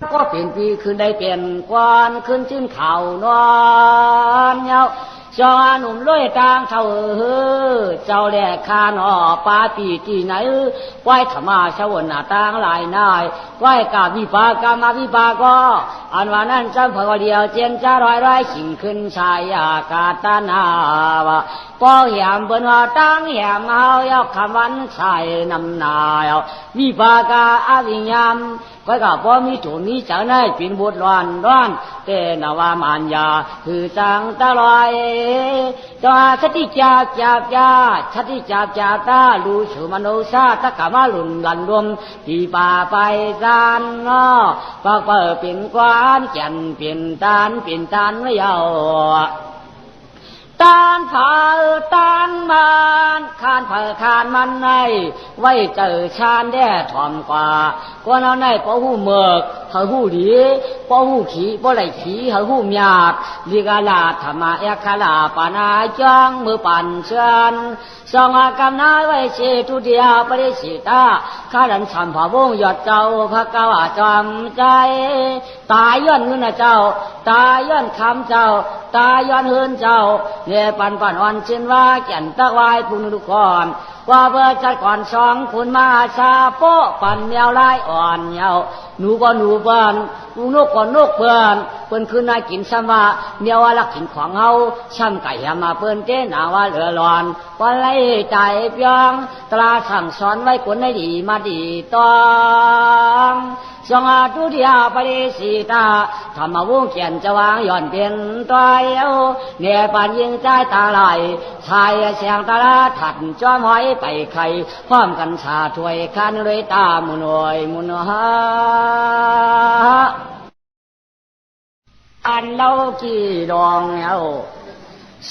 ก็เปลี่ยนปีคืนได้เปลี่ยนกวนคืนจิ้นข่าวนอนเงาจอหนุ่มร้อยตางเท่าเจ้าแหลกคานอปาตีที่ไหนไหวธรรมาชาวนาตางหลายนายไหวกาวิปากามาวิปาก็อันว่านั้นจำพอเดียวเจียนจะร้อยขิงขึ้นชายากาตานาวะปอแหมเปิ้นว่าตั้งแหมเฮายกคำวันชายนำนายวิปากาอวิญญาณก็ก็พอมีถูมีเจ้าในปินบุตรร้อนแต่นาวามานยาคือจังตะลอยตัวสติจาสติจาตาลูสุมโนสาตะกะมาลุนลันรวมที่ป่าไปซานง้อปากเปิดเป็นกวานแก่นเป็นตานไม่ยาวตานเผาตานมันคานเผาคานมันในไว้เจอชานแด่ถ่อมกว่าก็เอาในปอหูเมือกเขาหูดีปอหูขี้ปอไหลขี้เขาหูหยาดลีกาลาธรรมะเอกลาปานาจังมือปั่นเชิญสองอากรรมนายไว้เชตุเดียปริสิตาข้าดันสัมภาวงยอดเจ้าพระเก้าจอมใจตายย้อนเงินเจ้าตายย้อนคำเจ้าตายย้อนเฮือนเจ้าเนี่ยปันอ่อนเช่นว่าแก่นตะวายพุงทุกคนว่าเบอร์จัดก่อนสองคุณมาชาโป๊ะปั่นแนวลายอ่อนเยาหนูก็หนูเปิ้นกูนกก็นกเปิ้นคือนายกินซ้ำว่าเนียวว่าลักกินของเฮาซ้ำไก่มาเปิ้นเจ้หนาว่าเหลือร้อนวันไล่ใจเพียงตราสั่งสอนไว้คนให้ดีมาดีต้องสองอาตุติยาปริสิตาธรรมวงเขียนจะวางย่อนเป็นตัวเอาเนี่ยปานยิงใจตาไหลชายเสียงตาลาถัดจอมหอยไปไข่พร้อมกันชาถวยคันเลยตามุนอยมุนฮาอันเล่ากี่ดองเอา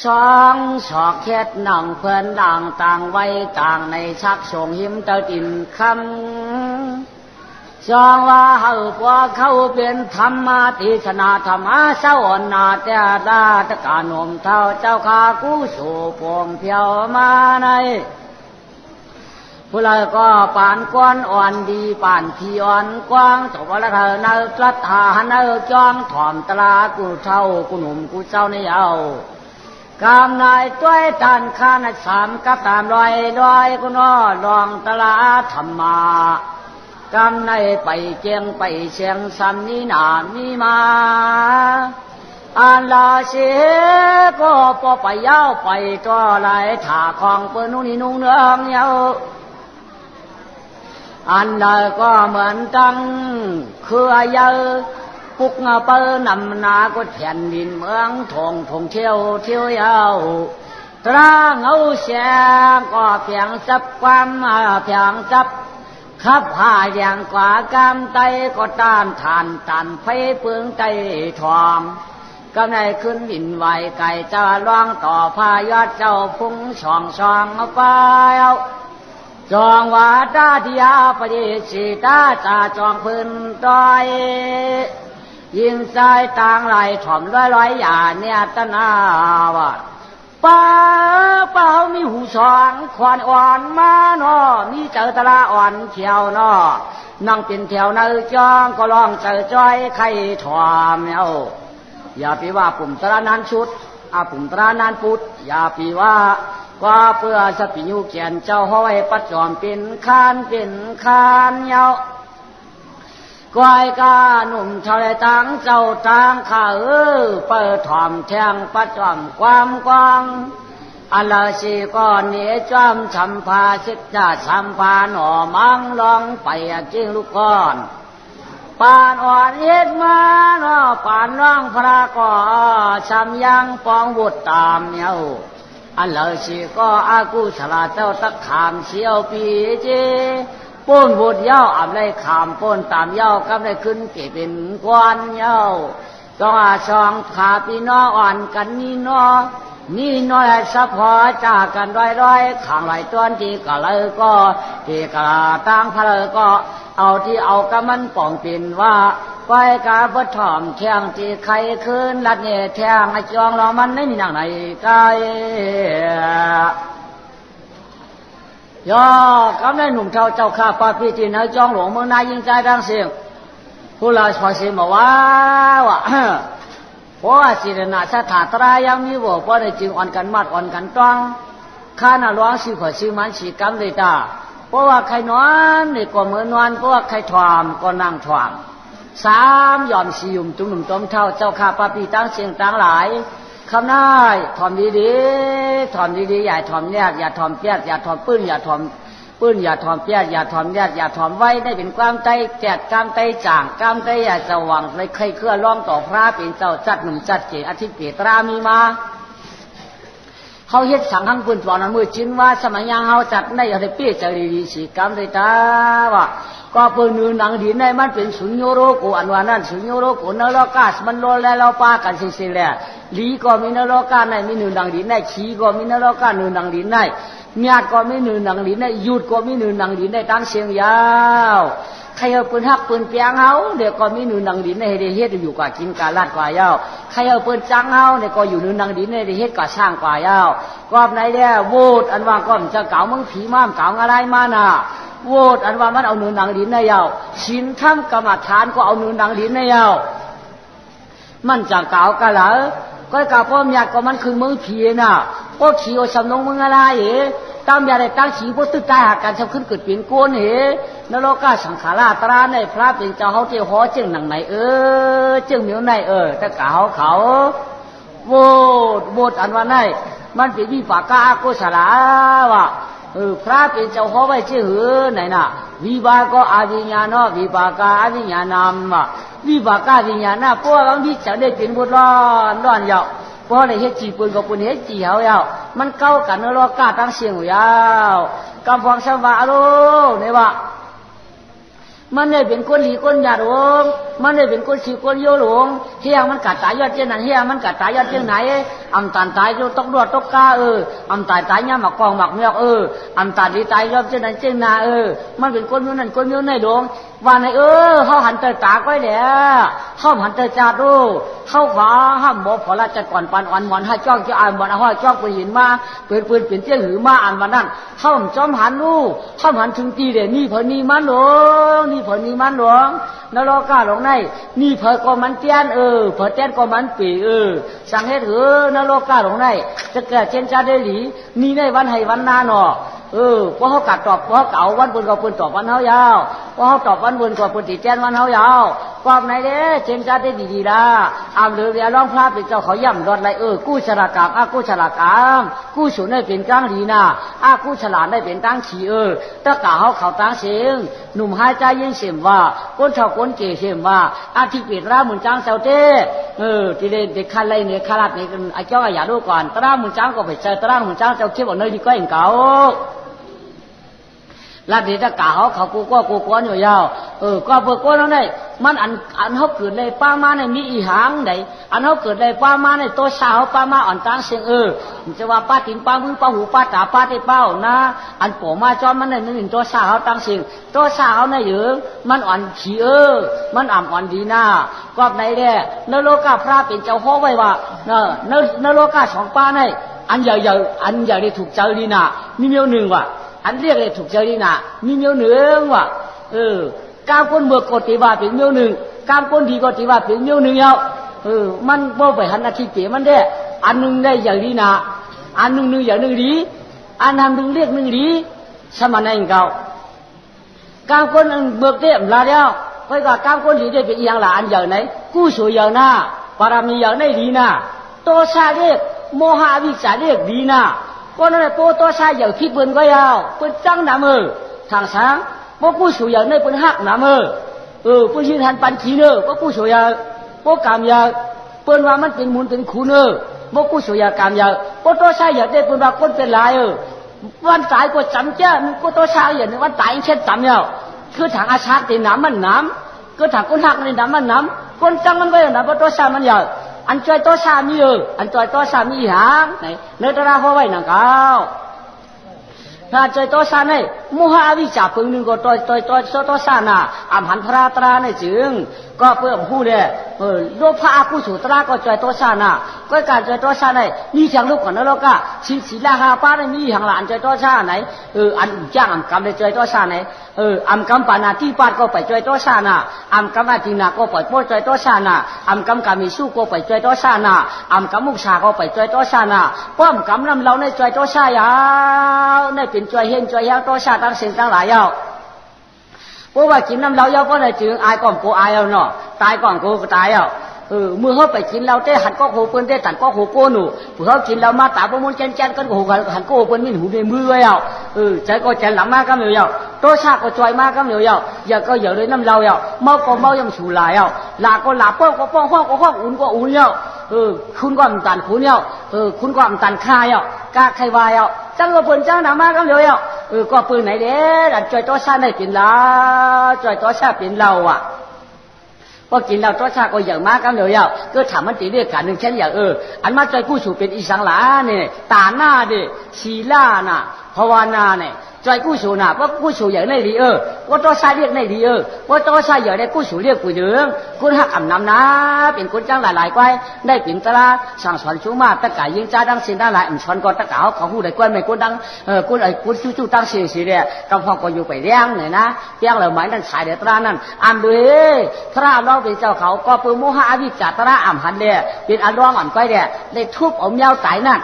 สองศอกเฮ็ดหนังเพื่อนด่างต่างไว้ต่างในชักส่งหิมเตาตินคำจองว่าเฮาพวกเขาเป็นธรรมาติสนาธรรมะเศร้าอ่อนนาแต่ดาตะกาหนุ่มเท่าเจ้าขากู้สู่พวงเพียวมาในผู้ไรก็ปานก้อนอ่อนดีปานที่อ่อนกว้างจบแล้วเธอเนื้อตรัสหาเนื้อจ้องถ่อมตลากูเท่ากูหนุ่มกูเจ้าในเอากามนายต้วยตันข้าในสามกับตามลอยกูน้อลองตลาธรรมากำในไปเจียงไปเชียงสันนี้นามีมาอันลาเสียก็พอไปเย้าไปก็ไหลถ่าของเปิ้นนุ่งนี่นุ่งเนื้องเย้าอันใดก็เหมือนตั้งเครือเยอะปุกเปิ้นำนาก็แผ่นดินเมืองทงเที่ยวเยาตราเงาเสียก็เพียงจับความเพียงจับขับหาอย่างกว่ากำไตก็ต้านทานไฟเปืองไตทองก็ในขึ้นดินไหวไก่จะร้องต่อพายอดเจ้าพุ่งช่องไปเอาจองว่าตาทิยาปฏิสิตาจ่าจองพื้นดอยยิงใจต่างไหลถ่อมร้อยอย่าเนี่ยตนาวะป้ามีหูสองควานอ่อนมาเนาะมีเจอตะลาอ่อนเขียวเนาะนั่งเป็นแถวในจองก็ลองเจอจ้อยไข่ถ่อมเอาอย่าไปว่าปุ่มตระนานชุดปุ่มตระนานพุทธอย่าไปว่าว่าเพื่อสติยูเขียนเจ้าห้อยปัจจอมเป็นคานเยาก้อยกาหนุ่มชาวไร่ตั้งเจ้าตั้งข้าเปิดถ่อมแทงปัจจอมความกว้างอันละสีก้อนเนื้อจอมชัมพาสิทธาชัมพาหน่อมังลองไปจริงลูกก้อนปานอ่อนเอ็ดมาเนาะปานร่องพระก็ช้ำยังปองบุตรตามเย้าอันเลยสิก็อากูฉลาดเจ้าตะขามเสียวปีเจป้นบุตรเย้าอับเลยขามป้นตามเย้ากับเลยขึ้นเก็บเป็นกวนเย้าต้องช่องขาพี่น้องอ่อนกันนี่น้อยสะพอจากกันร้อยข้างไหลต้นที่ก็เลยก็ที่กระตั้งพะเลยก็เอาที่เอากะมันป่องปิ่นว่าไปกาบดถ่อมเที่ยงที่ใครคืนลัดเนี่ยเที่ยงไอจองเรามันไม่มีนางไหนไกลย่อกำได้หนุ่มเจ้าข้าป้าพี่ที่เนื้อจองหลวงเมืองนายยิงใจดังเสียง ผู้เราพอเสียมาว่าเพราะว่าศิลนาสถาตรายังมีบ่เพราะในจึงอ่อนกันมัดอ่อนกันต้องข้าน่ะร้องสิขอสิมันสิกรรมเลยตาเพราะว่าใครนอนนี่ก็เหมือนนอนเพราะว่าใครถอมก็นั่งถอมสามยอมสิยุมจุ่มหนุ่มต้มเท่าเจ้าข้าปาปีตั้งเสียงตั้งหลายคำน้ายถอมดีๆถอมดีๆอย่าถอมแยกอย่าถอมเปียกอย่าถอมปื้นอย่าถอมปื้นอย่าถอมเปียกอย่าถอมแยกอย่าถอมไว้ได้เป็นความใจแจกกามใจจ่างกามใจอย่าสว่างเลยใครเคลื่อนร้องต่อพระเป็นเจ้าจัดหนุ่มจัดเกศอาทิตย์เกตรามีมาเขาเฮ็ดสังฆังปืนปอนมือจินว่าสมัยยังเขาจัดในอะไรเปี้ยจรีดีสีกรรมเลยตาว่าก็เปิดเนื้อหนังดีในมันเป็นสุญโยโรกุอันว่านั่นสุญโยโรกุนรกาสมันโลแล้วเราปากันเสียแล้วลีก็มีนรกาในมีเนื้อหนังดีในขีก็มีนรกาเนื้อหนังดีในเมียดก็มีเนื้อหนังดีในยุดก็มีเนื้อหนังดีในตั้งเสียงยาวใครเอาปืนหักปืนเปียงเขาเดี๋ยวก็มีเนื้อหนังดีในเฮ็ดอยู่กว่ากินกาลาดกว่ายาวใครเอาปืนจังเขาเดี๋ยวก็อยู่เนื้อหนังดีในเฮ็ดกว่าช่างกว่ายาวก็ในเนี่ยโวดอันว่าก็จะเก่ามึงผีม้ามเก่าอะไรมาน่ะโวดอันว่ามันเอาเนื้อหนังดินในยาวชินทำกรรมฐานก็เอาเนื้อหนังดินในยาวมันจะเก่ากะเหรอก็กะพ่อมยาก็มันคือมึงผีน่ะก็ขี่เอาสำนงมึงอะไรตามยาได้ตั้งขี่พวกตึกตายหากันชาวขึ้นเกิดเปลี่ยนโกนนรกาสังขาราตราในพระเป็นเจ้าเขาเจ้าหอเจ้าหนังไหนเจ้าเหมียวในแต่กะเขาโวดอันว่าในมันเป็นวิปากาโกศลาวะพระเป็นเจ้าหอไว้เจ้าไหนน่ะวิบากก็อาวิญญาณวิบากาอาวิญญาณามะวิบากาวิญญาณพวกบางทีจะได้เป็นบุตรร้อนยาวพอได้เฮ็ดจีปืนกับปืนเฮ็ดจีเฮายาวมันเก้ากันนรกาตั้งเสียงยาวกำฟังสวะโลเนี่ยว่ามันได้เป็นคนหลีคนหยาดหลงมันได้เป็นคนสีคนโยหลงเฮียมันกัดตายยอดเจ้านั้นเฮียมันกัดตายยอดเจ้าไหนอำตันตายโยตกรวดตกกาอำตายเนี่ยหมักกองหมักเมียกอำตันดีตายยอดเจ้านั้นเจ้านามันเป็นคนโยนั่นคนโยในหลงว่าในเขาหันเตอตากไว้แหละเขาหันเตอจัดดูเขาขวาห้ามบอกพอละจัดก่อนปันอ่อนหมอนให้จ้องจะอ่านหมอนห้อยจ้องปืนหินมาปืนเปลี่ยนหือมาอ่านวันนั้นเขาจอมหันลูกเขาหันถึงตีเด่นนี่เพิ่นนี่มันหลงนี่เพิ่นนี่มันหลวงนรกาหลงในนี่เพิ่นก็มันเตี้ยนเพิ่นเตี้ยนก็มันปีสั่งให้ถือนรกาหลงในจะเกิดเช่นชาได้หลีนี่ในวันให้วันนาหนอเพราะเขากัดตอบเพราะเก่าวันบุญกับปืนตอบวันเฮายาวเพราะเขาตอบวันบุญกับปืนตีแจ้นวันเฮายาวความไหนเด้เช่นชาได้ดีๆละอามเหลือเวลาร้องพระเป็นเจ้าเขาย่ำรอดไรกู้ฉลากามกู้ฉลากามกู้ฉุนได้เป็นกลางดีนะกู้ฉลาดได้เป็นตั้งขี่ตะกะเขาตั้งเสียงหนุ่มหายใจยิ่งเสียมว่าก้นชาวก้นเก๋เสียมว่าอาทิเปิดรามุนจังเสาเต้ที่เด็กคันไรเนี่ยขลาดเนี่ยไอ้เจ้าอย่าดูก่อนตรามุนจังก็ไปเจอตรามุนจังเจ้าเก็บเอาเนยดีก็เองเก่าลาดเดี๋ยวจะกะเขากูก็อยู่ยาวก็เปิดก้นแล้วเนี่ยมันอันเขาเกิดเลยป้ามาเนี่ยมีอีหางไหนอันเขาเกิดเลยป้ามาเนี่ยตัวสาวป้ามาอ่อนตั้งเสียงจะว่าป้าตินป้ามือป้าหูป้าตาป้าที่เป้านะอันโผล่มาจอมมันเนี่ยมันตัวสาวตั้งเสียงตัวสาวเนี่ยเยอะมันอ่อนขี้มันอ่อนดีนะก็ไหนเนี่ยนรกาพระเป็นเจ้าห้อไว้ว่านรกาสองป้าเนี่ยอันใหญ่ได้ถูกเจอดีนะมีเมียวหนึ่งว่ะอันเรียกเลยถูกเจอดีนะมีเมียวหนึ่งว่ะก้าวก้นเบิกกติว่าเป็นเมียวหนึ่งก้าวก้นดีกติว่าเป็นเมียวหนึ่งเอามันบ่ไปหันอาทิตย์เปมันได้อันหนึ่งได้อย่างดีนะอันหนึ่งอย่างหนึ่งดีอันทำหนึ่งเรียกหนึ่งดีสมานในเก่าก้าวก้นเบิกเต็มลาเดียวไปก็ก้าวก้นดีได้เป็นอย่างละอันอย่างไหนกู้สวยอย่างน่ะปารามีอย่างไหนดีนะโตชาเรียกโมหะวิจารเรียกดีนะก็นั่นแหละโปโตชาอย่างคิดเบิ่นก็ยาวเป็นจังหนาทางช้างพวกกู้สวยอย่างนี้เป็นหักหนาผู้ชี้ทันปันขีพวกกู้สวยอย่างพวกกามอย่างเปิ้นว่ามันเป็นมูลเป็นคูพวกกู้สวยอย่างกามอย่างพวกโตชาอย่างนี้เป็นว่าคนเป็นลายวันตายก็จำเจ้าพวกโตชาอย่างนี้วันตายเช่นจำอย่างคือทางอาชาติน้ำมันน้ำคือทางคนหักในน้ำมันน้ำคนจังมันก็อย่างนั้นพวกโตชามันอย่างอันจอยโตชามีอันจอยโตชามีหางไหนเนื้อตราเขาไว้หนังเก่า ถ้าใจตัวซาในมุหาวิจาปึงหนึ่งก็ตัวซานาอำหันพระตราในจึงก็เพื่อพูดเลยโลภะกุศลตราก็ใจตัวซานาก็การใจตัวซาในมีเสียงลูกก่อนนะลูกก็ศีลาหาป้าในมีหังหลานใจตัวซาไหนอันจ้างอันกำในใจตัวซาไหนอันกำปานาที่ป้าก็ไปใจตัวซานาอันกำอาทินาก็ไปโพใจตัวซานาอันกำกามีสู้ก็ไปใจตัวซานาอันกำมุกชาก็ไปใจตัวซานาป้อมกำนำเราในใจตัวซายาวในเป็นใจเห็นใจยาวตัวซาตั้งสิ่งตั้งหลายยาวเพราะว่ากินน้ำเราเยาะเพราะในจึงอายก่อนโกอายเอาเนาะตายก่อนโกก็ตายเอาเมื่อเขาไปกินเราได้หันก็โหเปิ้นได้ตันก็โหโกหนูเพื่อเขากินเรามาตาประมุนแจนก็โหหันก็โหเปิ้นมีหูในมือไว้เอาใจก็แจนหลังมาก็เหนียวตัวชาก็จอยมาก็เหนียวอย่าก็อย่าเลยน้ำเราเอาเมาก็เมายังฉูหลายเอาลาก็ลาป้องก็ป้องห้องก็ห้องอุ่นก็อุ่นเอาคุณก็มันตันคุณเอาคุณก็มันตันคายเอากาใครวายเอาจังก็เปิ้นจังหนามาก็เหนียวเอาก็ปืนไหนเด้ดันจอยตัวชาได้กินละจอยตัวชาเป็นเราอ่ะพอกินเราตัวชาก็อย่างมากก็เหนียวก็ถามมันตีเรียกกันหนึ่งเช่นอย่างอันมาใจกู้สู่เป็นอีสังหลาเนี่ยตาหน้าเด้ศีลาน่ะภาวนาเนี่ยใจกู้สู่น่ะว่ากู้สู่อย่างในดีว่าตัวชาเรียกในดีว่าตัวชาอย่างในกู้สู่เรียกกุยเหลืองคุณหักอ่ำน้ำนะเป็นคนจ้างหลายๆก้อยได้เป็นตลาสั่งสอนชูมาตะกายยิงจ้าดังเสียงได้หลายชนก็ตะกาวเขาหูได้ก้อยไม่ก้นดังก้นไอ้ก้นจู่ๆตั้งเสียงสีเนี่ยกำพองก็อยู่ไปเลี้ยงเนี่ยนะเลี้ยงเราหมายนั่นขายเดือดร้อนนั่นอ่ำด้วยพระเราเป็นเจ้าเขาก็เปิดโมหะอวิจจาตระอ่ำหันเนี่ยเป็นอันร้องอ่อนก้อยเนี่ยได้ทุบเอาเมียวตายนั่น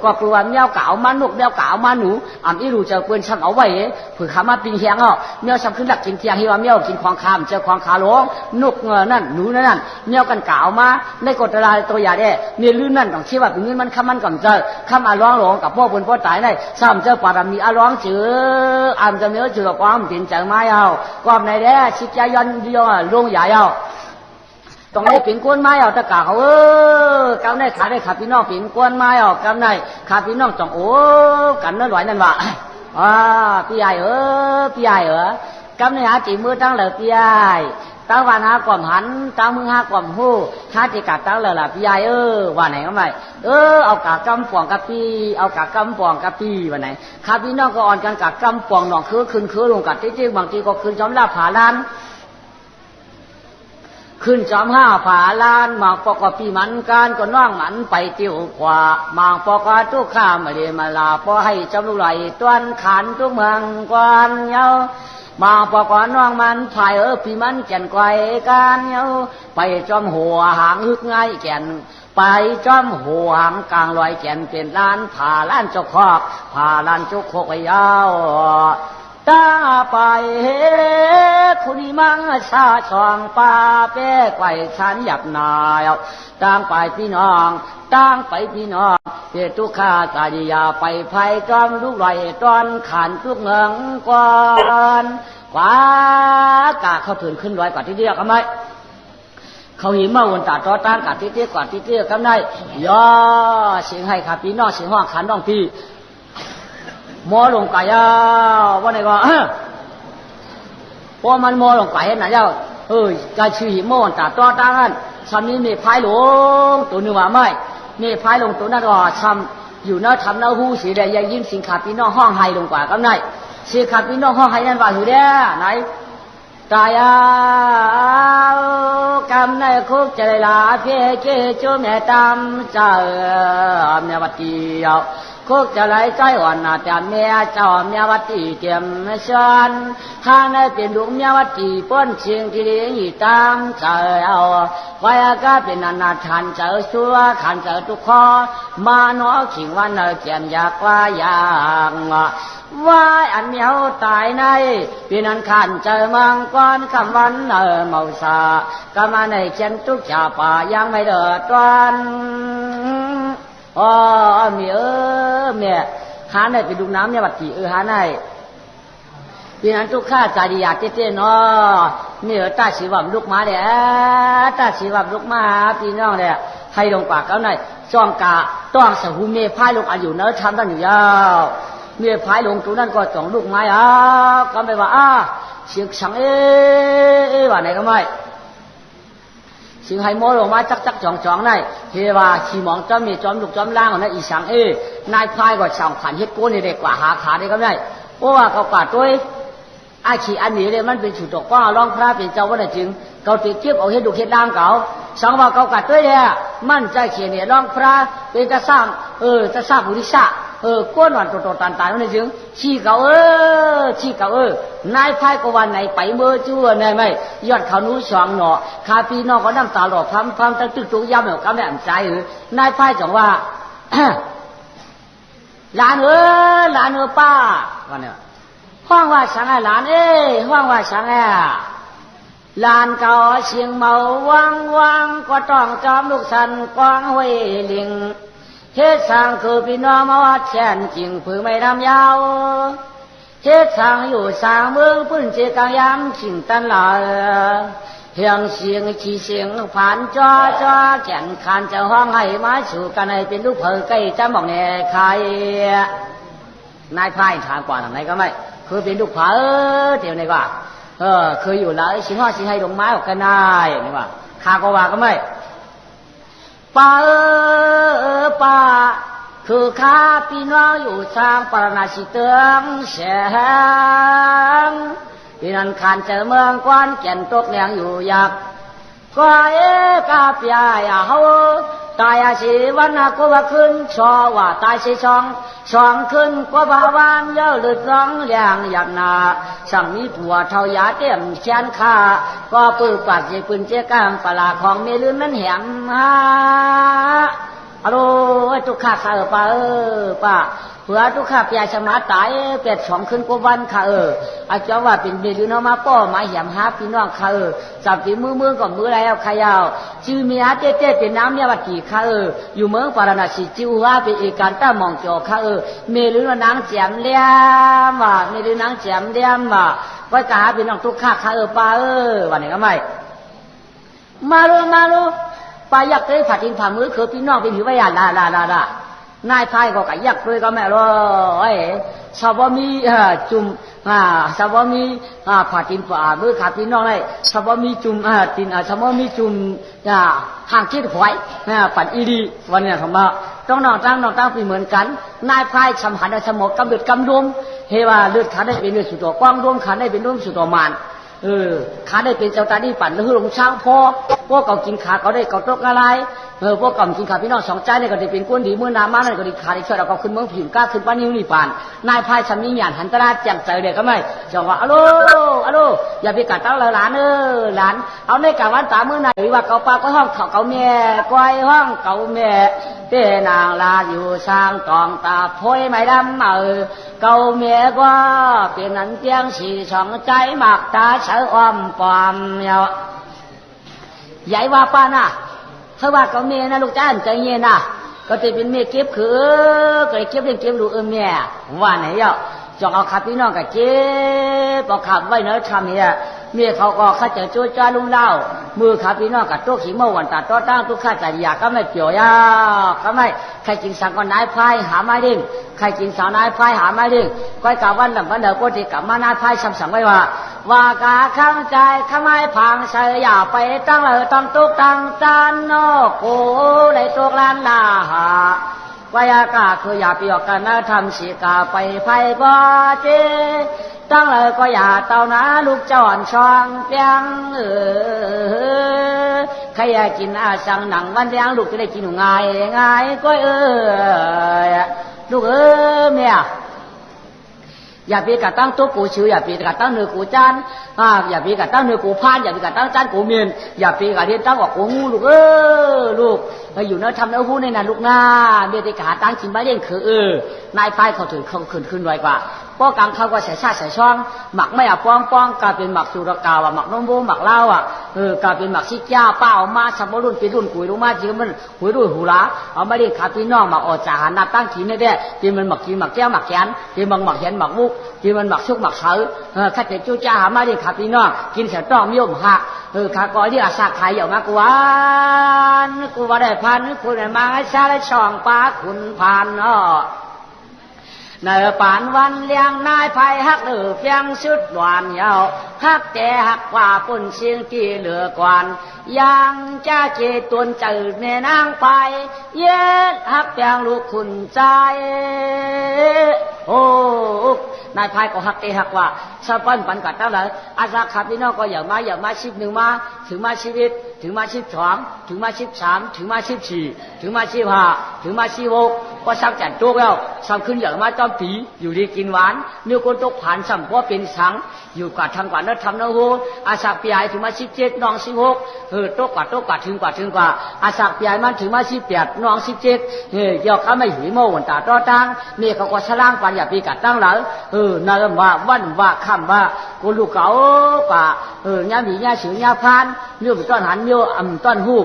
ก็กลัวเมียวเก่ามาหนุกเมียวเก่ามาหนูอ่ำอีรูเจอเปิ้นช่างเอาไว้เผื่อขามาปิงเฮียงอ่ะเมียวช่างขึ้นหลักกินเทียงที่ว่าเมียวกินของคามเจอของขาหลวงนุกนั่นหนูนั่นเมียวกันเก่ามาในกฎตราตัวใหญ่เนี่ยเนี่ยลื่นนั่นต้องชี้ว่าเป็นเงินมันคำมันก่ำเจอคำอาร้องหลวงกับพ่อเปิ้นพ่อตายในซ้ำเจอปารามีอาร้องเจออ่ำจะเมียวเจอความเป็นเจอไม้เอาความในเด้ชิดใจยันเดียวลงใหญ่เอาตรงนี้เป็นก้นไม้เอาตะกาเขากำในขาได้ขาพี่น้องเป็นก้นไม้เอากำในขาพี่น้องจ่องกันนั่นไหวนั่นวะพี่ใหญ่พี่ใหญ่กำในหาจีมือตั้งเลยพี่ใหญ่ตั้งวันหากล่อมหันตั้งมือหากล่อมหูหาจีกัดตั้งเลยล่ะพี่ใหญ่วันไหนก็ไม่เอากากำป่องกับพี่เอากากำป่องกับพี่วันไหนขาพี่น้องก็อ่อนกันกากำป่องหนองคือลงกัดที่บางทีก็คืนจอมลาผาล้านขึ้นจอม5 ฝาล้านมางปอกปีมันการก็น้องมันไปเที่ยวขวามางปอกทุกข้าไม่ได้มาลาพอให้จำลูกไหลต้วนขันทุกเมืองกวนเยามาปอกน้องมันภายปีมันแก่นไกวกันเยาไปจอมหัวหางฮึกง่ายแก่นไปจอมหัวหางกลางลอยแก่นเป็นล้านผ่าล้านเจ้าคอกผ่าล้านเจ้าโคกยาวตาไปเฮคุณมังชาช่องป่าเป้ไก่ฉันหยับนายตั้งไปพี่น้องตั้งไปพี่น้องเพื่อทุกข้าตาดียาไปไผ่จอมลูกไหลตอนขันทุกเมืองกวนกว่ากาเขาถึงขึ้นร้อยกว่าที่เรียกกันไหมเขาหิมมาวนตาต่อตั้งกาที่เตี้ยกว่าที่เตี้ยกันได้ย่อเสียงให้ข้าพี่น้องเสียงห้องขันน้องพี่มอลงไก่ว่าไหนก็พอมันมอลงไก่ไหนเจ้าการชื่อหิมมอนตาต่อตั้งนั้นชำนี้มีพายหลงตัวหนึ่งว่าไม่มีพายหลงตัวนั้นก็ชำอยู่เนื้อทำเนื้อหูสีแดงยังยิ้มสิงขาพี่น้องห้องไฮลงกว่าก็ได้สิงขาพี่น้องห้องไฮนั่นว่าอยู่เด้อไหนตายกำในคุกจะได้ลาเพียเกจูแม่ตามเจ้าแม่วัดเดียวคุกจะไหลใจอ่อนแต่เมียเจ้าเมียวัดตีเตรียมชวนข้างในเป็นลูกเมียวัดตีป้นเชียงที่เลี้ยงอยู่ตามเจ้าไว้ก็เป็นอนาถานเจ้าชัวขันเจ้าทุกข้อมาหนอขิงวันเจียนอยากว่าอย่างว่าอันเมียวตายในปีนั้นขันเจอมังกรคำวันเมาสาก็มาในเชียนทุกจ่าป่ายังไม่เดือดร้อนเมียเมียหาในไปดูน้ำเนี่ยบัดกี่หาในปีนั้นทุกข้าใจดีอยากเต้นเนาะเมียตาสีวับลูกมาเนี่ยตาสีวับลูกมาพี่น้องเนี่ยให้ลงปากเขาหน่อยจ้องกะต้องสหูเมียพายลงอายุเนื้อทำตั้งอยู่ยาวเมียพายลงตัวนั้นก็จ่องลูกไม้ก็ไม่ว่าเสียงสังว่าไหนก็ไม่ สิงให้โมลงมาจักจ่องได้เทว่าขี่หมองจอมมีจอมลูกจอมล่างของนั่นอีสังนายพายก็ช่างขันเฮ็ดโกนเด็กกว่าหาขาได้ก็ได้เพราะว่าเขากาดด้วยไอ้ขี่อันนี้เลยมันเป็นฉุดตกว่าร้องพระเป็นเจ้าวัดจึงเขาติดเทียบเอาเฮ็ดดูเฮ็ดล่างเขาสังว่าเขากาดด้วยเนี่ยมั่นใจเขียนเนี่ยร้องพระเป็นจะสร้างจะสร้างบุริษะก้นวันโตๆตันๆนั่นจึงชี้เขาชี้เขานายพายก็วันไหนไปเมื่อชั่วไหนไม่ยอดเขานู้สองหนอคาปีนอกก็น้ำตาหล่อพัมตั้งตึกตุกย่ำแบบกำแหน่งใจนายพายจังว่าหลานหลานป้าวันนี้ห้องว่าสังหลานห้องว่าสังหลานเก่าเชียงเมาวังก็ต้องจอมลูกสันกวางห้วยลิงเทศสางคือพี่น้องมาวัดแช่นจริงผือไม่ดำยาวเทศสางอยู่สางเมืองพื้นเจกางยามชิงตันหล่อเฮียงเสียงขี้เสียงผ่านจ้าแก่นคานจะห้องให้มาสู่กันให้เป็นลูกเผยใกล้จะมองแน่ใครนายพายถามกว่าทางไหนก็ไม่คือเป็นลูกเผยเดี๋ยวนี้ว่าเคยอยู่แล้วสิงห์สิให้ดงไม้ออกกันได้นี่ว่าข้าก็ว่าก็ไม่ป้าป้าคือข้าพี่น้องอยู่ทางปรณาสิเตืองแสงพี่นันคานเจอเมืองกวนแก่นตกแรงอยู่อยากก็กาเปียอย่าเฮาตายสิวันก็ว่าขึ้นชอว่าตายสิช่องขึ้นก็บาวานเย้าหลุดร้องแรงหยับนาสั่งมีผัวเท่ายาเต็มแขนขาก็ปื้อปากเจปืนเจกางปลาของเมลืนนั้นแหมฮัลโหลทุกข้าข้าป้าป้าเผื่อทุกข้าเปียสมาตายเป็ด2ขึ้นกวันข้าอาจารย์ว่าเป็นเมลืนเอามาป้อมาแหมหาพี่น้องข้าจับตีมือกับมือแล้วขยาวชื่อเมียเต้เป็นน้ำเมียวัดกี่ข้าอยู่เมืองปาราณสีจิวว่าเป็นเอการต้ามองจอข้าเมลืนว่านางแจ่มเลี้ยมว่าเมลืนนางแจ่มเลี้ยมว่าก็จะหาพี่น้องทุกข้าข้าป้าวันนี้ก็ไม่มาลูปายักษ์เลยผัดดินผ่ามือคือพี่น้องเป็นผิววิญญาณลานายพายก็กัยักษ์เลยก็แม่รอชาวบ้านมีจุ่มชาวบ้านมีผัดดินผ่ามือขาพี่น้องเลยชาวบ้านมีจุ่มดินชาวบ้านมีจุ่มห่างคิดหวยปั่นอีดีวันนี้คำว่าต้องน้องตั้งเป็นเหมือนกันนายพายชำหันชำหมกกำเดือดกำดวงเฮว่าเลือดขาได้เป็นเลือดสุดตัวกว้างดวงขาได้เป็นดวงสุดตัวมานขาได้เป็นเจ้าตาดีปั่นแล้วหลงช้างพอพวกเขากินขาเขาได้เขาตกอะไรพวกเขากินขาพี่น้องสองใจเนี่ยก็ได้เป็นก้นดีเมื่อนามานั่นก็ได้ขาได้ช่วยเราเขาขึ้นเมืองผิวกล้าขึ้นป้านิ้วนี่ปั่นนายพายชำนิญาณหันตราแจ่มใจเด็กก็ไม่จังว่าอะโลอย่าไปกัดตั้งหลานหลานเอาในกะวันตาเมื่อไหนว่าเขาปลาก็ห้องเขาแม่ก้อยห้องเขาแม่เต้นางลาอยู่สร้างตองตาโพยไม่ดำเขาแม่ก็เป็นนั้นเตียงสีสองใจหมักตาเสืออ้อมปอมเนาะใหญ่ว่าป้าน่ะเธอว่าเขาแม่นะลูกจ้าใจเย็นน่ะก็จะเป็นแม่เก็บคือก็เก็บเรื่องเก็บดูแม่ว่าไหนเนาะจองเอาขับพี่น้องกับเจ็บเอาขับไว้เนื้อทำเนี่ยเมียเขาก็ข้าเจอโจ้จ้าลุงเล่ามือขับพี่น้องกับโต๊ะขีเมื่อวันตัดโต๊ะตั้งทุกข้าใจอยากก็ไม่เกี่ยวยาก็ไม่ใครกินสังก็นายพายหาไม้เด้งใครกินสาวนายพายหาไม้เด้งก้อยกาวันหลังวันเดิมก็จะกลับมานายพายสั่งไว้ว่ากาข้างใจข้าไม้พังเสียอย่าไปตั้งต้องตุกตั้งจานนอกโอ้ได้ตุกล้านลาหาวายากาคืออย่าไปออกกันนะทำสีกาไปไพ่บ่เจตั้งก็อย่าเต่านะลูกจอนช่องเปียงใครอยากกินสั่งหนังวันเดียงลูกจะได้กินง่ายก็ลูกเมียอย่าไปกัดตั้งตัวกูชื่ออย่าไปกัดตั้งเนื้อกูจานอย่าไปกัดตั้งเนื้อกูพานอย่าไปกัดตั้งจานกูเมียนอย่าไปกัดเรียนตั้งออกกูงูลูกลูกมาอยู่เนื้อทำเนื้อหูในนั้นลูกหน้าเมียไปกัดตั้งกินบ้าเลี้ยงคือนายพายเขาถือเขาขึ้นไวกว่าป้อกังเขาก็ใส่ชาใส่ช่องหมักไม่ป้องกลายเป็นหมักสุรกาวหมักน้ำโบหมักเหล้ากลายเป็นหมักซิก้าป้าเอามาสับรุ่นเป็นรุ่นกุยรู้มาจริงมันหุยรุ่ยหูละเอาไม่ได้ขาพี่น้องหมักออกจากหันนับตั้งขีนี่ได้ที่มันหมักกินหมักแก้วหมักแขนที่มันหมักเห็นหมักมุกที่มันหมักชุกหมักเสือข้าแต่จู้จ้าหามาได้ขาพี่น้องกินเสร็จต้องมิวหักข้าก้อยที่อาสาขายอยู่มากกว่าได้พันคุณมาให้ชาได้ช่องป้าคุณพัน ในป่านวันเลี้ยงนายไผ่ฮักเหลือเพียงสุดหวานยาวฮักแต่ฮักกว่าปุ่นเสียงที่เหลือกวนยังจะเจตุนจืดแม่นางไปเย็ดฮักเพียงลูกคุณใจโอ้นายไผ่ก็ฮักแต่ฮักว่าสะปั้นปันกัดตั้งเลยอาสาขับพี่น้องก็อย่ามาชิบหนึ่งมาถึงมาชีวิตถึงมาชิบสองถึงมาชิบสามถึงมาชิบสี่ถึงมาชิบห้าถึงมาชิบหกก็สักจัดตัวแล้วสามขึ้นอย่างมาจอมปีอยู่ดีกินหวานนิ้วก้นตกผ่านสัมเพราะเป็นสังอยู่กว่าทำกว่านั้นทำนั้นโหอาสาปียถึงมาชิบเจ็ดน้อง16ตกกว่าถึงกว่าอาสาปียมันถึงมา18น้อง17ยอกเขาไม่หิวโม่วันตาต้อตั้งนี่เขาก็สร้างปัญญาปีกัดตั้งแล้วนั่นว่าวันว่าคำว่ากูลูกเขาป่าย่ามีย่าสือย่าพานนิ้วเป็นต้นหันนิ้วต้นหู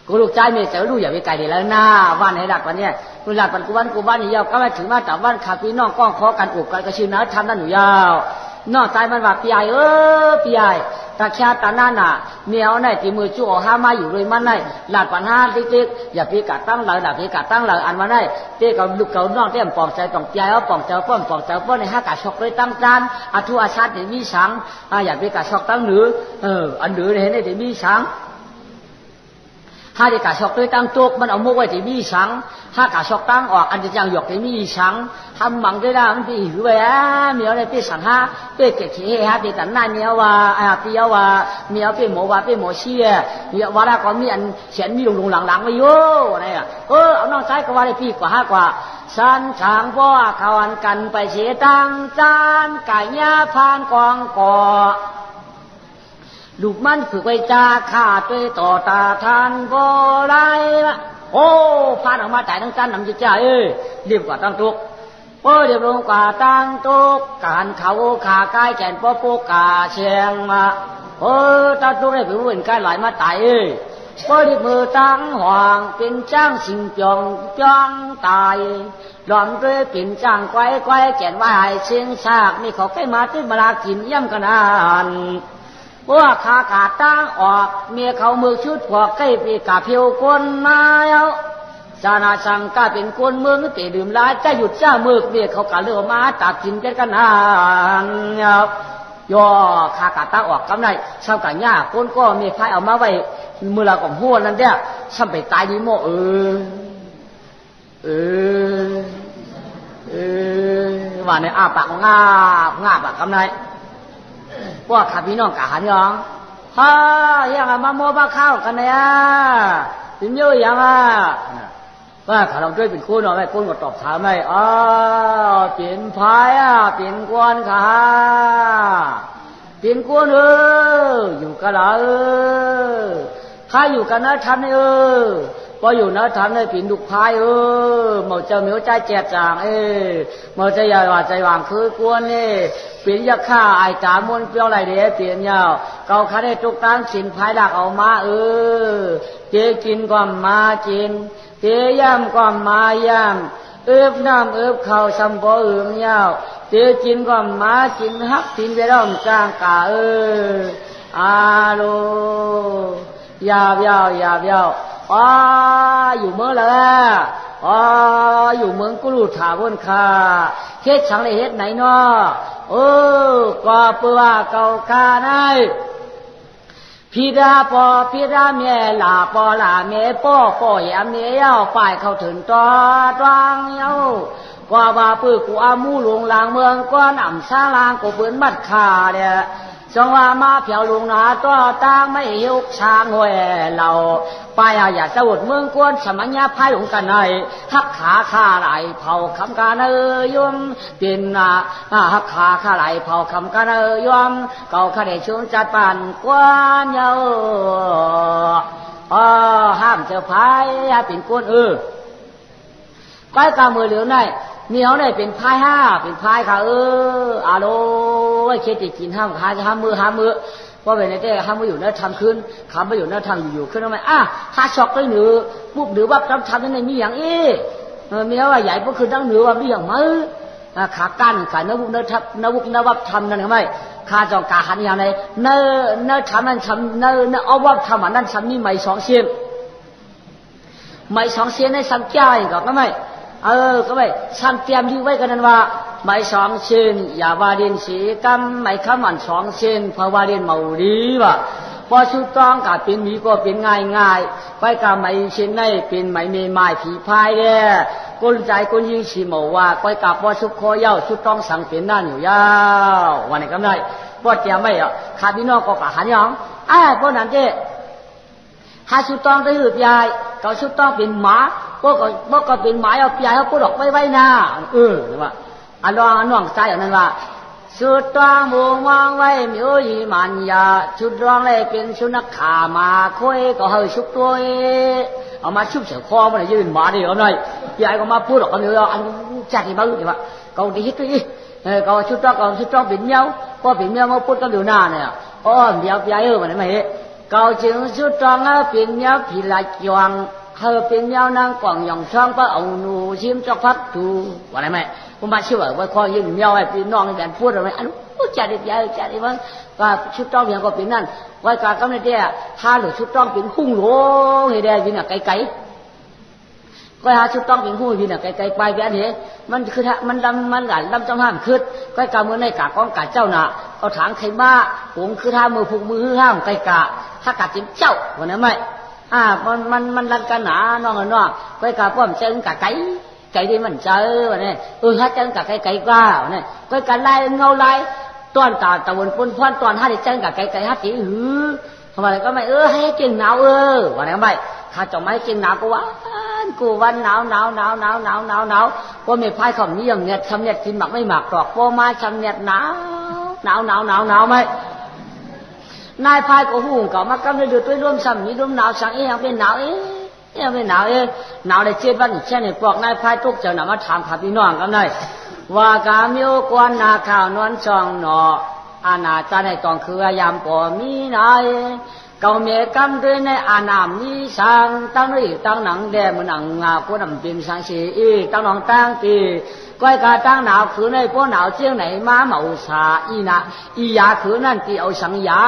กูลูกใจเมียเสือลูกอย่าไปไกลเดี๋ยวแล้วนะวันให้หลักวันเนี้ยกูหลักวันกูวันนี่ยาวก็ไม่ถึงมาแต่วันขาพี่น้องก้องคอกันอุกกันกระชื่อนะทำนั่นหนูยาวนอกใจมันว่าปีใหญ่ปีใหญ่ตาแค่ตาหน้าหนาเมียเอาไหนตีมือจู่ห้ามาอยู่เลยมันไหนหลักปัญหาเล็กๆอย่าพี่กัดตั้งหลักพี่กัดตั้งหลักอันมาได้เต้กับลูกเก่านอกเต้มปองใจต้องปีใหญ่เอาปองใจป้อนในห้ากาช็อกเลยตั้งจานอาทุอาชาติมีสังอย่าพี่กัดช็อกตั้งหรืออันหรือเห็นได้มีสังถ้าเด็กกาชอกด้วยตั้งตัวมันเอามุกไว้ที่มีสังถ้ากาชอกตั้งออกอันจะยังหยอกที่มีสังทำมังได้แล้วมันปีหิวไปเมียวเนี่ยปีสังหาปีเกศเฮฮะปีตันนายเมียวว่าปีเอาว่าเมียวปีหมูว่าปีหมูเชี่ยเมียวว่าแล้วก็มีอันเขียนมีลงหลังๆไว้โย่อะไรอ่ะเอาน้องชายก็ว่าได้ปีกว่า5กว่าสันช้างพ่อเขาอันกันไปเสียตั้งจานไก่ย่าพานกองก่อลูกมันฝึกไว้จ่าข้าด้วยต่อตาทานบ่ไรละโอ้พานออกมาจ่ายทั้งจานนำจิตใจเรียบกว่าตั้งตุกเรียบลงกว่าตั้งตุกการเขาขาใกล้แก่นป้อปูกาเชียงมาตั้งตุกได้ผิวเป็นใกล้หลายมาตายรีบมือตั้งห่วงเป็นจ้างสิงจ้องตายหลอมด้วยเป็นจ้างไกวแก่นว่าให้เชียงซากนี่เขาใกล้มาที่มาลากินย่ำกันนานว่าขาขาดตั้งออกเมียเขามือชุดพวกใกล้ปีกาเพียวคนมาแล้วจานาชังก็เป็นคนเมืองเตะดื่มร้ายจะหยุดเจ้ามือเมียเขากะเลือมาตัดกินกันนานย่อขาขาดตั้งออกกำไรชาวกะย่าคนก็มีใครเอามาไว้มือเราของหัวนั่นเด้อซ้ำไปตายดีโมว่าในอาปากงาปากกำไรว่าข้าพี่น้องกะหันยังยังมาโมบ้าข้าวกันเนี่ยเป็นเยอะยังว่าข้าเราด้วยเป็นคู่น้องไม่คู่ก็ตอบถามไม่เปลี่ยนพายเปลี่ยนกวนข้าเปลี่ยนกวนอยู่กันละข้าอยู่กันนะทำนี่พออยู่นะทำได้ผินดุกพายหมดเจ้าเหมียวใจแจกจางหมดใจใหญ่ว่าใจวางคือกวนเปลี่ยนยาฆ่าไอจามวนเปรี้ยวไรเด้เปลี่ยนยาวเกาข้าได้จุกตั้งสินพายหลักเอามาเจกินก็มากินเจย่ำก็มาย่ำน้ำข้าวสัมปะยาวเจกินก็มากินฮักกินไปร้องจางกาอาโลยาวยอยู่เมืองแล้วอยู่เมืองกุลุถาวรค่ะเฮ็ดฉังเลยเฮ็ดไหนเนาะก็เปื่อเก่าคาไนพี่ดาเมียลาปอลาเมียป้อยเมียเย้าป้ายเข้าถึงตวางเย้ากว่าบาปื้อกูอามูหลวงลางเมืองก้อนอ่ำซาลางกูเปิ้นบัดขาเนี่ยจังว่ามาเผียวลุงนาตัวตั้งไม่ยกช้างห้วยเราไปอย่าสวดเมืองกวนสมัญญาพายหลงกันในหักขาข้าไหลเผาคำการยมเป็นหักขาข้าไหลเผาคำการยมเก่าข้าได้ชมจัดปานกวนเยาห้ามเจ้าพายเป็นกวนไปกามือเหลืองได้เมียวได้เป็นพายเป็นพายค่ะอาโลเคติกินห้ามมือว่าเป็นในเต้ห้ามมืออยู่นั่นทำขึ้นขำไปอยู่นั่นทำอยู่ขึ้นทำไมถ้าช็อกได้หนือปุ๊บหรือว่าทำในมีอย่างเมียวว่าใหญ่ก็คือตั้งหนือว่ามีอย่างมือขากั้นขานวุกนวับทำนั่นทำไมขาจองกาหันอย่างไรเนทำนั่นทำเนเอาวับทำอันนั้นทำนี่ไม่2 เสียนในสังเกตก็ทำไม ก็ไม่ช่างเตรียมยื้อไว้กันนั้นว่าไม่สองเส้นอย่าว่าเรียนสีกรรมไม่ข้ามมันสองเส้นเพราะว่าเรียนเมาดีว่ะพอชุดต้องกับเป็นมีก็เป็นง่ายไปกับไม่เช่นในเป็นไม่เมย์ไม้ผีพายเนี่ยกุญใจกุญยิงสีหมูว่าไปกับพอชุดคอเย้าชุดต้องสั่งเป็นนั่นอยู่ยาววันนี้ก็ได้พอเตรียมไม่อ่ะขาพี่น้องก็กะหันยังพวกนั้นเจ้หาชุดต้องได้หรือยายเขาชุดต้องเป็นหมาพวกก็เป็นหมาเอายายเขาพูดออกไว้นะหรือว่าน้องใจอย่างนั้นว่าชุดต้องมูมองไว้มีอีมันยาชุดร้องเลยเป็นชุดนักขามาคุยก็เฮ้ยชุดตัวเอามาชุบเสือคอมันยืนหมาดิเอาหน่อยยายก็มาพูดออกกันเลยอันจัดที่บ้านที่ว่าเขาดีฮิตด้วยเขาชุดต้องเป็นเมียวพอเป็นเมียวมาพูดกันเดี๋ยวหน้าเนี่ยเดี๋ยวยายมันไม่เขาจึงชุดต้องเป็นเมียวผีลายจวงเป็นเมียวนางกว่างยองช่องพระองค์นูชิมจอกพัดดูว่าไรไหมผมมาเชื่อว่าคอยยืนเมียวไอ้พี่น้องแบบพูดอะไรอันนู้จัดดิจัดดิมั้งว่าชุดต้องอย่างก็เป็นนั่นไว้การกำเนิดเนี่ยถ้าหรือชุดต้องเป็นหุ่งหลวงให้ได้ยินอ่ะไกลก็หาชุดต้องเป็นหุ่งยินอ่ะไกลไปแบบนี้มันคือมันดำจังห้ามคืดก็การเมื่อในกากองกาเจ้าน่ะเอาถางไข่บ้าผมคือท่ามือผูกมือห้ามไกลกะถ้ากาจิ้มเจ้าวันนั้นไหมมันรันกันหนาน้องไปกับพ่อมเจอกะไก่ที่มันเจอวันนี้ถ้าเจอกะไก่กว่าวันนี้ไปกันไล่เงาไล่ตอนตะวันปนพรตอนห้าที่เจอกะไก่ห้าตีทำไมก็ไม่ให้เจงหนาววันนี้ไม่ถ้าจะไม่เจงหนาวก็วันหนาวว่าไม่พายคำนี้อย่างเนี้ยคำเนี้ยกินหมักไม่หมักหรอกว่ามาคำเนี้ยหนาวไหมนายพายก็หุ่งเขามากำลังดูตัวร่วมซ้ำนี้ร่วมหนาวสั่งยังเป็นหนาวยังเป็นหนาวหนาวในเจ็ดวันเช่นนี้ปลอกนายพายทุกเจ้าหน้ามาถามข้าพี่น้องกันได้ว่ากามิโอกวนนาข้าวนวลช่องหนออาณาจักรในตองคือยามปอมีนายเก่าเมียกำด้วยในอาณามีสังตั้งนี่ตั้งหนังแดงมันหนังงาพวกน้ำเป็นสังสีตั้งหนังตั้งตีก้อยกาตั้งหนาวคือในพวกหนาวเจียงไหนมาเมาสาอียาคือนั่นที่เอาสังยา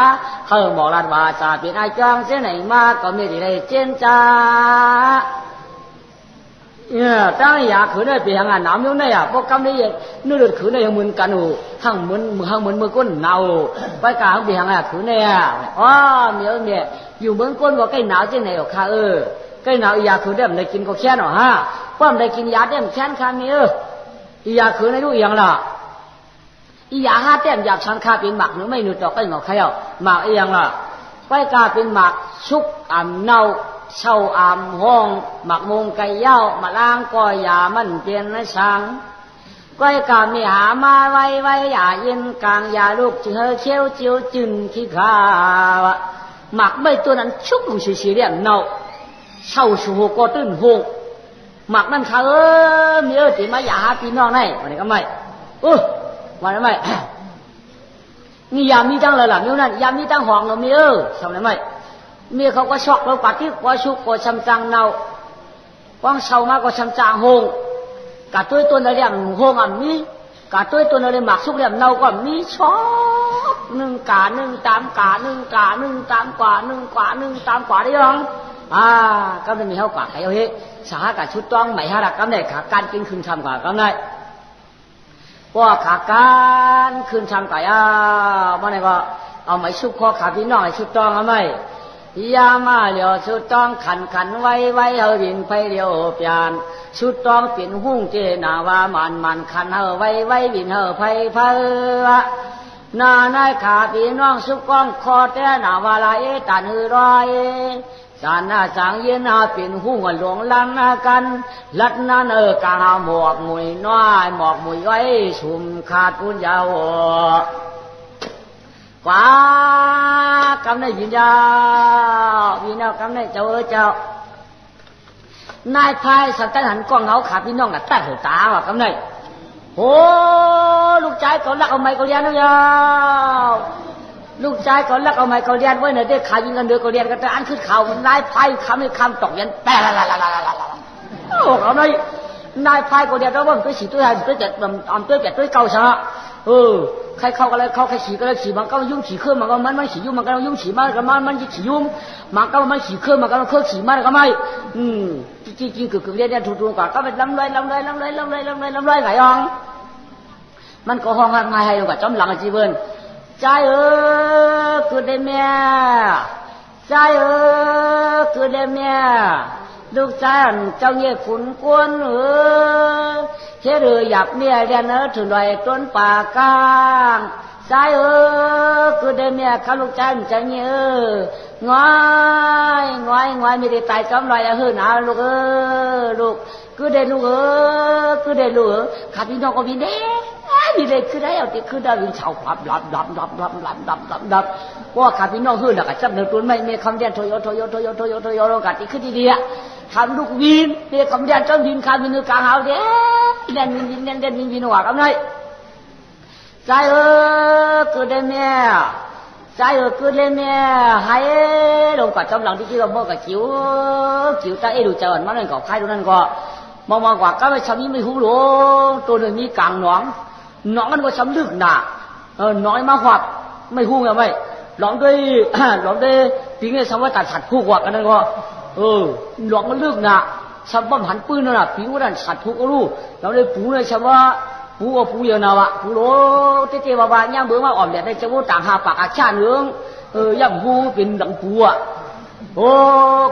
หมอรัดว่าจะเป็นไอ้จ้องเจียงไหนมาก็ไม่ได้เจนจ้าตั้งยาคือในเปียงหนาวอยู่ในพวกกำนี้นู่นคือในยังมึนกันหูทั้งมึนมือก้นหนาวไปกาเปียงคือในเมียอยู่เมืองก้นว่าใกล้หนาวเจียงไหนหรอค่ะใกล้หนาวอียาคือได้มันได้กินก็แค่หรอฮะป้อมได้กินยาได้มันแค่นค่ะเมียอียาคือในรู้อย่างละอียาห้าแต้มอยากชันคาเป็นหมักหรือไม่หนุดดอกก็ยังเอาใครเอาหมักอย่างละไปกาเป็นหมักชุกเนาเช่าห้องหมักมงไก่เย้ามาล้างก้อยยามันเปลี่ยนนะช่างก้อยกามีหามาไว้อย่าเย็นกลางยาลูกเชี่ยวเจียวจึนขี้ขาวหมักไม่ตัวนั้นชุกอยู่เฉยๆเรียมเนาเช่าชูโหก็ตื้นหงหมักนั่นค่ะมีที่มาอย่าหาพี่น้องได้วันนี้ก็ไม่วันนี้ไม่นี่ยามมีตั้งเลยล่ะมีนั่นยามมีตั้งห้องเรามีทำไมไม่มีเขาก็ช็อกเราปัดที่ว่าชุกก็ช้ำจังเนาว่างเช่ามาก็ช้ำจางหงกะตัวอะไรอย่างหงมีกะตัวอะไรหมักชุกเรียมเนาก็มีช็อกหนึ่งกาหนึ่งตามกาหนึ่งกาหนึ่งตามกว่าหนึ่งกว่าหนึ่งตามกว่าได้ยังก็ไม่มีเขากว่าใครเอาเฮ้สากับชุดต้องใหม่ฮารักก็ได้ขาการกินคืนทำกว่าก็ได้ว่าขาการคืนทำกว่าว่าไหนก็เอาไหมชุบคอขาพี่น้องไอ้ชุดต้องเอาไหมยามาเหลียวชุดต้องขันไว้เฮาดินไปเดียวเปลี่ยนชุดต้องเปลี่ยนหุ่งเจนาว่ามันขันเฮาไว้บินเฮาไฟนานายขาพี่น้องชุบก้องคอแต่หนาว่าลายตันหือร้อยสานาสังเย็นเป็นหุ่งหลวงลันกันลัดนั้นกาหมอกมุยน้อยหมอกมุยไว้ชุมขาดปุญญาวกว่ากำในยินยาวพี่น้องกำในเจ้านายพายสัตว์หันกล้องเงาขาพี่น้องกับตาหัวตาว่ากำในโอ้ลูกชายเขาลักเอาไม้เขาเรียนยาวลูกชายเขาลักเอาไม้เขาเรียนไว้ในเด็กขายิงกันเดือเขาเรียนกันแต่อันขึ้นเขานายพายคำให้คำตกยันแต่โอ้เขาในนายพายเขาเรียนแล้วว่าตัวสีตัวใหญ่ตัวเจ็ดตัวเก่าซะ ใครเข้าก็เลยเข้าใครขี่ก็เลยขี่มันก็ยุ่งขี่เครื่องมันก็มันขี่ยุ่งมันก็ยุ่งขี่มันก็มันขี่ยุ่งมันก็มันขี่เครื่องมันก็เครื่องขี่มันก็ไม่จริงๆคือเรียนถูกๆกว่าก็เป็นลำเลยไงอ่องมันก็ห้องห้างให้ลงกับจอมหลังจีเบิ้ลใจคือได้เมียใจคือได้เมียลูกชายเจ้าเงี้ยขุนกวนเชื่อหรือหยับเมียเรียนถึงหน่อยต้นป่ากลางใจคือได้เมียข้าลูกชายเจ้าเงี้ยง่อยมีได้ตายจอมลอยแล้วเฮ้ยนะลูกคือได้ลูกคือได้ลูกข้าพี่น้องก็พี่เด้มีได้คือได้เอาติคือได้วิ่งเฉาพับดับว่าข้าพี่น้องเฮ้ยน่ะก็จับเนื้อตัวไม่มีคำเดียนโทโยกันที่คือดีๆทำลูกวินมีคำเดียนจอมวินข้าวินกลางเอาเด้เด่นวินหัวกันเลยใจคือได้เมียใจคือได้เมียให้ลงกับจอมหลังที่ชื่อว่าโมกับจิ๋วใจดูใจอ่อนมันนั่นก็ใครดูนั่นก็มองกว่าก็ไม่ช้ำนี้ไม่หูหลงตัวหนึ่งมีกลางหนองมันก็ช้ำลึกหนาน้อยมาหวัดไม่หูไงไม่หลองด้วยปีนี้ช้ำว่าตัดสัตว์คู่กว่ากันนั่นก็หลองมันลึกหนาช้ำว่าหันปืนนั่นน่ะปีว่าดันสัตว์คู่ก็รู้เราเลยปูเลยช้ำว่าปูก็ปูเยอะนะวะปูโลเจ๊บ้าย่างเบื่อมาอ่อนเดี๋ยวได้จะว่าต่างหาปากอาชาเนื้อย่างปูเป็นดังปูอ่ะโอ้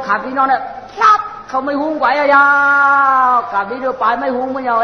ขาพี่น้องเนี่ยครับเขาไม่หุ้งไหวอะยากับพี่เดือไปไม่หุ้งมันยาว